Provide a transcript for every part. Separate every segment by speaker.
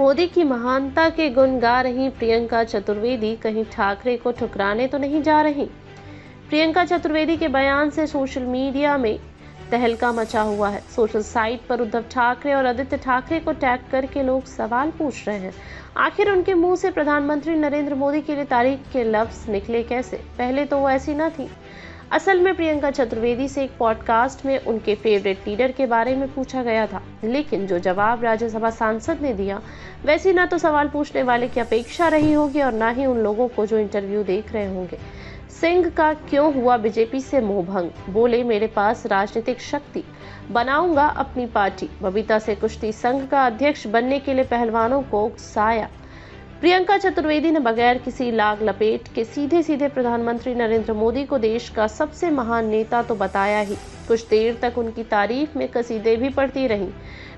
Speaker 1: मोदी की महानता के गुण गा रही प्रियंका चतुर्वेदी कहीं ठाकरे को ठुकराने तो नहीं जा रही। प्रियंका चतुर्वेदी के बयान से सोशल मीडिया में तहलका मचा हुआ है। सोशल साइट पर उद्धव ठाकरे और आदित्य ठाकरे को टैग करके लोग सवाल पूछ रहे हैं, आखिर उनके मुंह से प्रधानमंत्री नरेंद्र मोदी के लिए तारीफ के लफ्ज निकले कैसे? पहले तो वो ऐसी न थी। असल में प्रियंका चतुर्वेदी से एक पॉडकास्ट में उनके फेवरेट लीडर के बारे में पूछा गया था, लेकिन जो जवाब राज्यसभा सांसद ने दिया वैसी ना तो सवाल पूछने वाले की अपेक्षा रही होगी और ना ही उन लोगों को जो इंटरव्यू देख रहे होंगे। सिंह का क्यों हुआ बीजेपी से मोहभंग? बोले, मेरे पास राजनीतिक शक्ति, बनाऊंगा अपनी पार्टी। बबीता से कुश्ती संघ का अध्यक्ष बनने के लिए पहलवानों को उकसाया। प्रियंका चतुर्वेदी ने बगैर किसी लाग लपेट के सीधे सीधे प्रधानमंत्री नरेंद्र मोदी को देश का सबसे महान नेता तो बताया ही, कुछ देर तक उनकी तारीफ में कसीदे भी पढ़ती रहीं।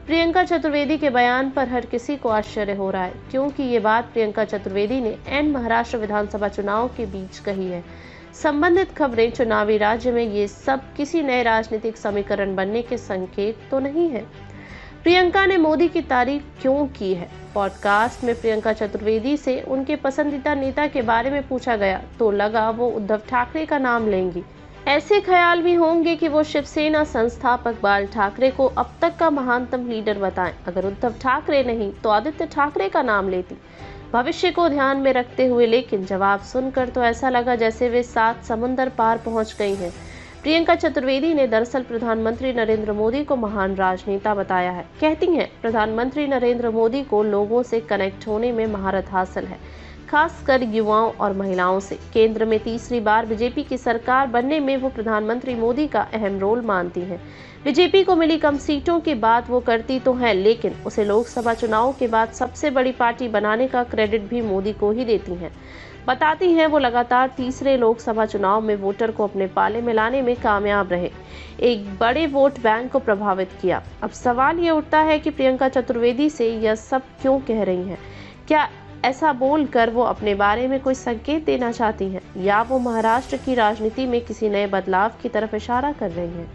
Speaker 1: प्रियंका चतुर्वेदी के बयान पर हर किसी को आश्चर्य हो रहा है, क्योंकि ये बात प्रियंका चतुर्वेदी ने एन महाराष्ट्र विधानसभा चुनाव के बीच कही है। संबंधित खबरें चुनावी राज्य में ये सब किसी नए राजनीतिक समीकरण बनने के संकेत तो नहीं है। प्रियंका ने मोदी की तारीफ क्यों की है? पॉडकास्ट में प्रियंका चतुर्वेदी से उनके पसंदीदा नेता के बारे में पूछा गया तो लगा वो उद्धव ठाकरे का नाम लेंगी। ऐसे ख्याल भी होंगे कि वो शिवसेना संस्थापक बाल ठाकरे को अब तक का महानतम लीडर बताएं। अगर उद्धव ठाकरे नहीं तो आदित्य ठाकरे का नाम लेती, भविष्य को ध्यान में रखते हुए। लेकिन जवाब सुनकर तो ऐसा लगा जैसे वे 7 समुंदर पार पहुंच गई हैं। प्रियंका चतुर्वेदी ने दरअसल प्रधानमंत्री नरेंद्र मोदी को महान राजनेता बताया है। कहती हैं, प्रधानमंत्री नरेंद्र मोदी को लोगों से कनेक्ट होने में महारत हासिल है, खासकर युवाओं और महिलाओं से। केंद्र में तीसरी बार बीजेपी की सरकार बनने में वो प्रधानमंत्री मोदी का अहम रोल मानती हैं। बीजेपी को मिली कम सीटों की बात वो करती तो है, लेकिन उसे लोकसभा चुनाव के बाद सबसे बड़ी पार्टी बनाने का क्रेडिट भी मोदी को ही देती हैं। बताती हैं वो लगातार तीसरे लोकसभा चुनाव में वोटर को अपने पाले में लाने में कामयाब रहे, एक बड़े वोट बैंक को प्रभावित किया। अब सवाल ये उठता है कि प्रियंका चतुर्वेदी से यह सब क्यों कह रही हैं? क्या ऐसा बोलकर वो अपने बारे में कोई संकेत देना चाहती हैं, या वो महाराष्ट्र की राजनीति में किसी नए बदलाव की तरफ इशारा कर रही हैं?